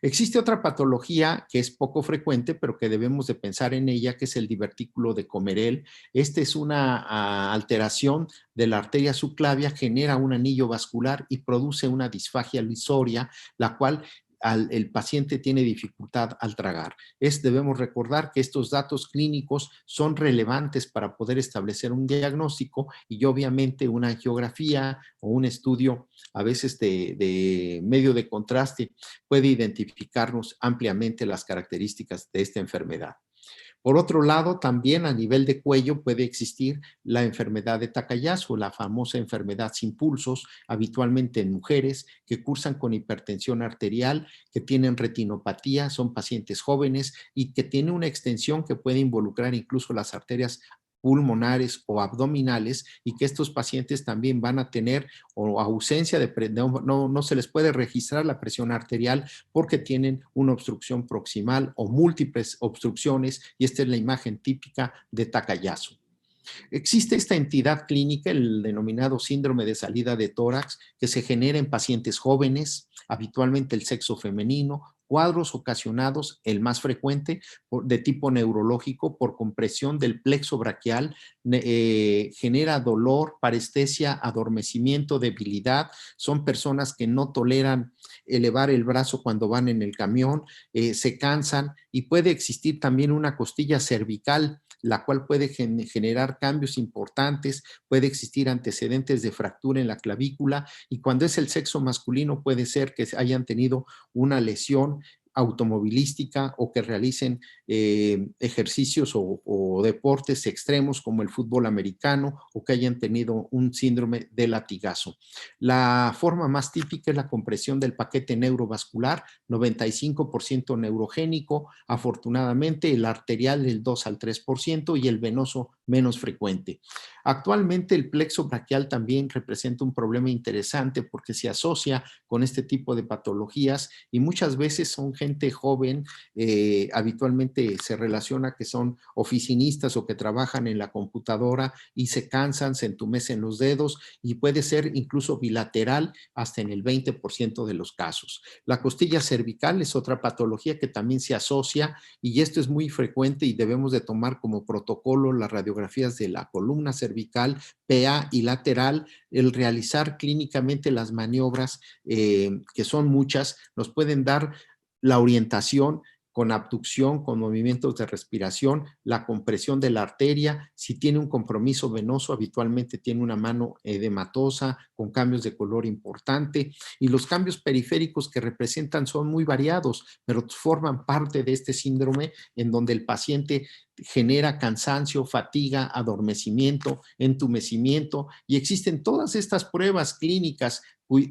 Existe otra patología que es poco frecuente, pero que debemos de pensar en ella, que es el divertículo de Comerel. Este es una alteración de la arteria subclavia, genera un anillo vascular y produce una disfagia lisoria, la cual el paciente tiene dificultad al tragar. Debemos recordar que estos datos clínicos son relevantes para poder establecer un diagnóstico y obviamente una angiografía o un estudio a veces de medio de contraste puede identificarnos ampliamente las características de esta enfermedad. Por otro lado, también a nivel de cuello puede existir la enfermedad de Takayasu, la famosa enfermedad sin pulsos, habitualmente en mujeres que cursan con hipertensión arterial, que tienen retinopatía, son pacientes jóvenes y que tiene una extensión que puede involucrar incluso las arterias pulmonares o abdominales y que estos pacientes también van a tener o ausencia de, no se les puede registrar la presión arterial porque tienen una obstrucción proximal o múltiples obstrucciones y esta es la imagen típica de Takayasu. Existe esta entidad clínica, el denominado síndrome de salida de tórax, que se genera en pacientes jóvenes, habitualmente el sexo femenino, cuadros ocasionados, el más frecuente, de tipo neurológico por compresión del plexo braquial, genera dolor, parestesia, adormecimiento, debilidad. Son personas que no toleran elevar el brazo cuando van en el camión, se cansan y puede existir también una costilla cervical la cual puede generar cambios importantes, puede existir antecedentes de fractura en la clavícula y cuando es el sexo masculino puede ser que hayan tenido una lesión automovilística o que realicen ejercicios o deportes extremos como el fútbol americano o que hayan tenido un síndrome de latigazo. La forma más típica es la compresión del paquete neurovascular, 95% neurogénico, afortunadamente el arterial del 2 al 3% y el venoso menos frecuente. Actualmente el plexo braquial también representa un problema interesante porque se asocia con este tipo de patologías y muchas veces son gente joven, habitualmente se relaciona que son oficinistas o que trabajan en la computadora y se cansan, se entumecen los dedos y puede ser incluso bilateral hasta en el 20% de los casos. La costilla cervical es otra patología que también se asocia y esto es muy frecuente y debemos de tomar como protocolo las radiografías de la columna cervical, PA y lateral, el realizar clínicamente las maniobras, que son muchas, nos pueden dar la orientación con abducción, con movimientos de respiración, la compresión de la arteria, si tiene un compromiso venoso, habitualmente tiene una mano edematosa, con cambios de color importante, y los cambios periféricos que representan son muy variados, pero forman parte de este síndrome en donde el paciente genera cansancio, fatiga, adormecimiento, entumecimiento, y existen todas estas pruebas clínicas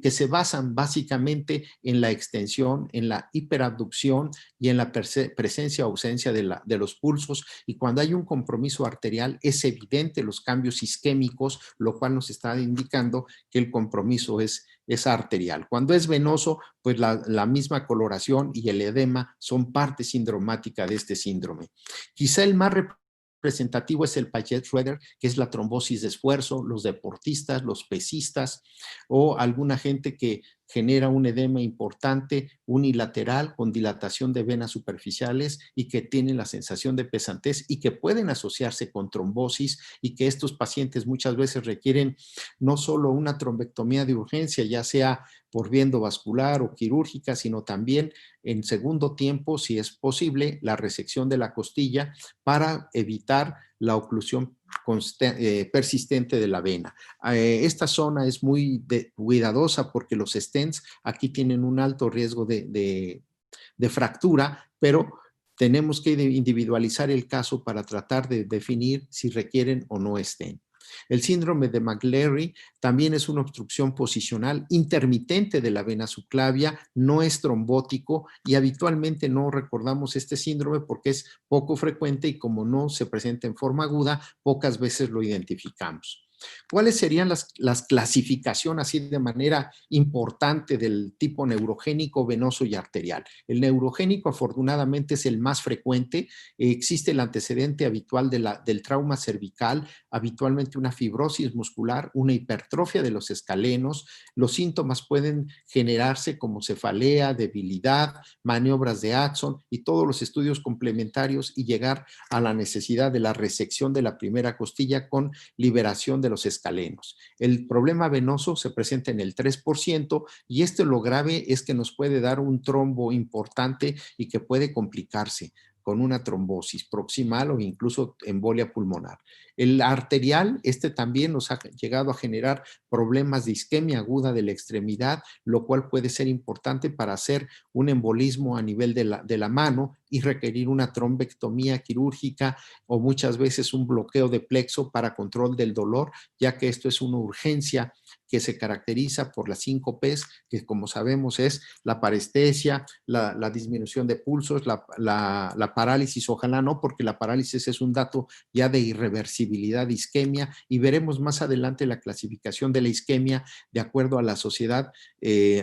que se basan básicamente en la extensión, en la hiperabducción y en la presencia o ausencia de los pulsos. Y cuando hay un compromiso arterial, es evidente los cambios isquémicos, lo cual nos está indicando que el compromiso es arterial. Cuando es venoso, pues la misma coloración y el edema son parte sindromática de este síndrome. Quizá el más representativo es el Payet-Schroeder, que es la trombosis de esfuerzo, los deportistas, los pesistas o alguna gente que genera un edema importante unilateral con dilatación de venas superficiales y que tienen la sensación de pesantez y que pueden asociarse con trombosis y que estos pacientes muchas veces requieren no solo una trombectomía de urgencia, ya sea por vía endovascular o quirúrgica, sino también en segundo tiempo, si es posible, la resección de la costilla para evitar la oclusión persistente de la vena. Esta zona es muy cuidadosa porque los stents aquí tienen un alto riesgo de fractura, pero tenemos que individualizar el caso para tratar de definir si requieren o no stent. El síndrome de McLaren también es una obstrucción posicional intermitente de la vena subclavia, no es trombótico y habitualmente no recordamos este síndrome porque es poco frecuente y como no se presenta en forma aguda, pocas veces lo identificamos. ¿Cuáles serían las clasificaciones así de manera importante del tipo neurogénico, venoso y arterial? El neurogénico afortunadamente es el más frecuente. Existe el antecedente habitual del trauma cervical, habitualmente una fibrosis muscular, una hipertrofia de los escalenos. Los síntomas pueden generarse como cefalea, debilidad, maniobras de Addison y todos los estudios complementarios y llegar a la necesidad de la resección de la primera costilla con liberación de los escalenos. El problema venoso se presenta en el 3% y lo grave es que nos puede dar un trombo importante y que puede complicarse con una trombosis proximal o incluso embolia pulmonar. El arterial, también nos ha llegado a generar problemas de isquemia aguda de la extremidad, lo cual puede ser importante para hacer un embolismo a nivel de la mano y requerir una trombectomía quirúrgica o muchas veces un bloqueo de plexo para control del dolor, ya que esto es una urgencia que se caracteriza por las 5 P's, que como sabemos es la parestesia, la disminución de pulsos, la parálisis, ojalá no, porque la parálisis es un dato ya de irreversibilidad de isquemia y veremos más adelante la clasificación de la isquemia de acuerdo a la sociedad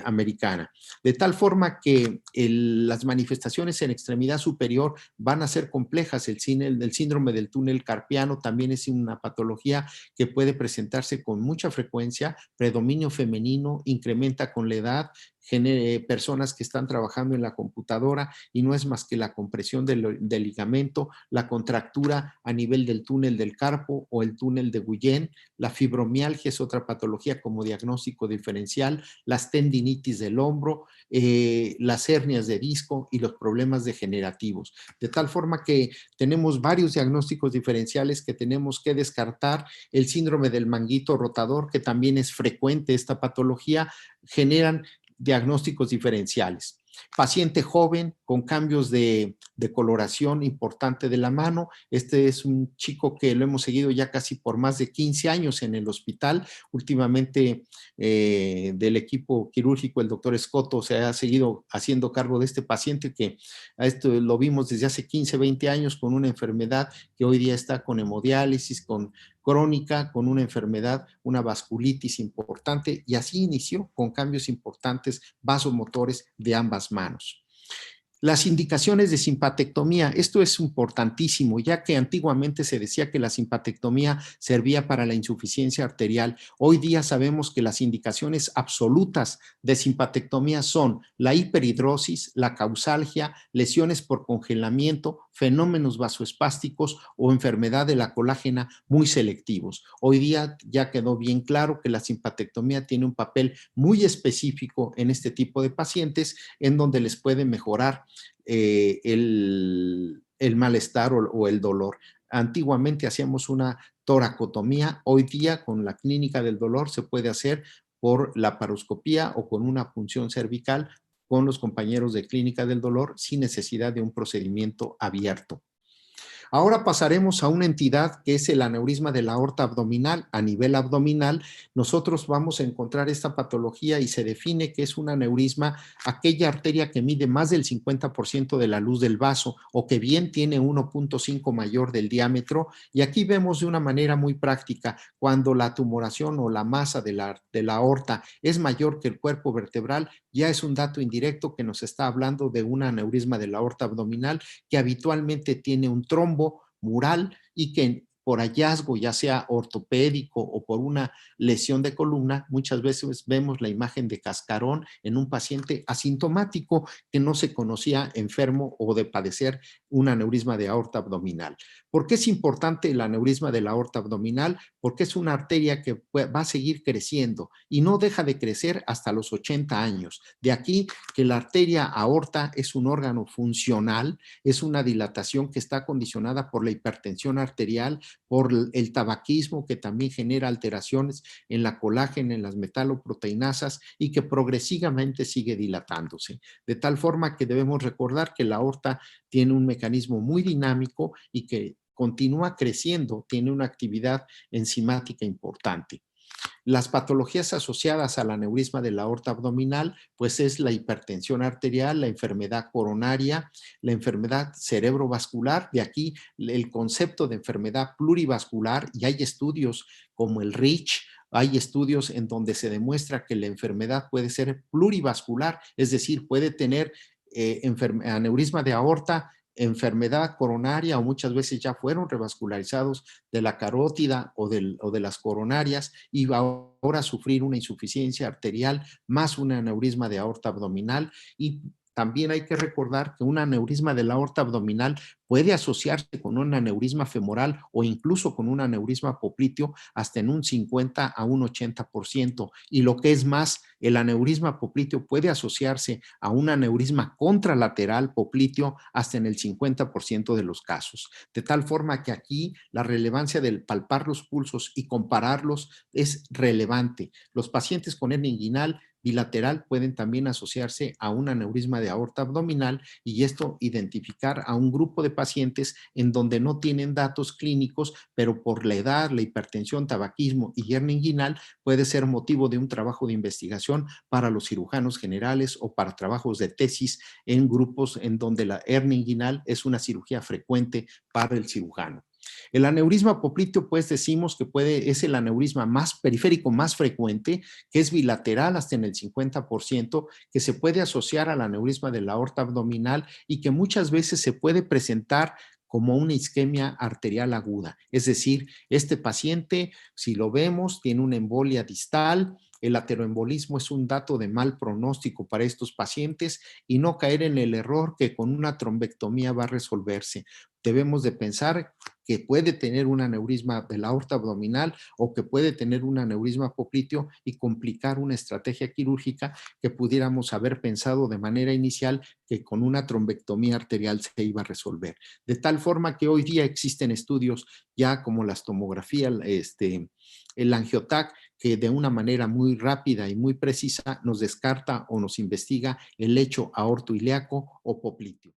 americana. De tal forma que las manifestaciones en extremidad superior van a ser complejas. El síndrome del túnel carpiano también es una patología que puede presentarse con mucha frecuencia, predominio femenino, incrementa con la edad, personas que están trabajando en la computadora y no es más que la compresión del ligamento, la contractura a nivel del túnel del carpo o el túnel de Guyen, la fibromialgia es otra patología como diagnóstico diferencial, las tendinitis del hombro, las hernias de disco y los problemas degenerativos. De tal forma que tenemos varios diagnósticos diferenciales que tenemos que descartar. El síndrome del manguito rotador, que también es frecuente esta patología, generan diagnósticos diferenciales. Paciente joven con cambios de coloración importante de la mano. Este es un chico que lo hemos seguido ya casi por más de 15 años en el hospital. Últimamente del equipo quirúrgico, el doctor Escoto se ha seguido haciendo cargo de este paciente que a esto lo vimos desde hace 15, 20 años con una enfermedad que hoy día está con hemodiálisis, con crónica, con una enfermedad, una vasculitis importante y así inició con cambios importantes vasomotores de ambas manos. Las indicaciones de simpatectomía, esto es importantísimo, ya que antiguamente se decía que la simpatectomía servía para la insuficiencia arterial. Hoy día sabemos que las indicaciones absolutas de simpatectomía son la hiperhidrosis, la causalgia, lesiones por congelamiento, fenómenos vasoespásticos o enfermedad de la colágena muy selectivos. Hoy día ya quedó bien claro que la simpatectomía tiene un papel muy específico en este tipo de pacientes en donde les puede mejorar el malestar o el dolor. Antiguamente hacíamos una toracotomía, hoy día con la clínica del dolor se puede hacer por laparoscopía o con una punción cervical con los compañeros de clínica del dolor sin necesidad de un procedimiento abierto. Ahora pasaremos a una entidad que es el aneurisma de la aorta abdominal. A nivel abdominal, nosotros vamos a encontrar esta patología y se define que es un aneurisma aquella arteria que mide más del 50% de la luz del vaso o que bien tiene 1.5 mayor del diámetro. Y aquí vemos de una manera muy práctica cuando la tumoración o la masa de la aorta es mayor que el cuerpo vertebral, ya es un dato indirecto que nos está hablando de un aneurisma de la aorta abdominal que habitualmente tiene un trombo mural y que por hallazgo, ya sea ortopédico o por una lesión de columna, muchas veces vemos la imagen de cascarón en un paciente asintomático que no se conocía enfermo o de padecer un aneurisma de aorta abdominal. ¿Por qué es importante el aneurisma de la aorta abdominal? Porque es una arteria que va a seguir creciendo y no deja de crecer hasta los 80 años. De aquí que la arteria aorta es un órgano funcional, es una dilatación que está condicionada por la hipertensión arterial, por el tabaquismo que también genera alteraciones en la colágena, en las metaloproteinasas y que progresivamente sigue dilatándose. De tal forma que debemos recordar que la aorta tiene un mecanismo muy dinámico y que continúa creciendo, tiene una actividad enzimática importante. Las patologías asociadas al aneurisma de la aorta abdominal, pues es la hipertensión arterial, la enfermedad coronaria, la enfermedad cerebrovascular. De aquí el concepto de enfermedad plurivascular, y hay estudios como el REACH, hay estudios en donde se demuestra que la enfermedad puede ser plurivascular, es decir, puede tener aneurisma de aorta, enfermedad coronaria, o muchas veces ya fueron revascularizados de la carótida o de las coronarias, y ahora sufrir una insuficiencia arterial más un aneurisma de aorta abdominal. Y también hay que recordar que un aneurisma de la aorta abdominal puede asociarse con un aneurisma femoral o incluso con un aneurisma popliteo hasta en un 50 a un 80%. Y lo que es más, el aneurisma popliteo puede asociarse a un aneurisma contralateral popliteo hasta en el 50% de los casos. De tal forma que aquí la relevancia del palpar los pulsos y compararlos es relevante. Los pacientes con hernia inguinal bilateral pueden también asociarse a un aneurisma de aorta abdominal, y esto identificar a un grupo de pacientes en donde no tienen datos clínicos, pero por la edad, la hipertensión, tabaquismo y hernia inguinal puede ser motivo de un trabajo de investigación para los cirujanos generales o para trabajos de tesis en grupos en donde la hernia inguinal es una cirugía frecuente para el cirujano. El aneurisma popliteo, pues decimos que es el aneurisma más periférico más frecuente, que es bilateral hasta en el 50%, que se puede asociar al aneurisma de la aorta abdominal y que muchas veces se puede presentar como una isquemia arterial aguda. Es decir, este paciente, si lo vemos, tiene una embolia distal. El ateroembolismo es un dato de mal pronóstico para estos pacientes, y no caer en el error que con una trombectomía va a resolverse. Debemos de pensar que puede tener un aneurisma de la aorta abdominal o que puede tener un aneurisma popliteo y complicar una estrategia quirúrgica que pudiéramos haber pensado de manera inicial que con una trombectomía arterial se iba a resolver. De tal forma que hoy día existen estudios ya como las tomografías, el angiotac, que de una manera muy rápida y muy precisa nos descarta o nos investiga el lecho aortoilíaco o popliteo.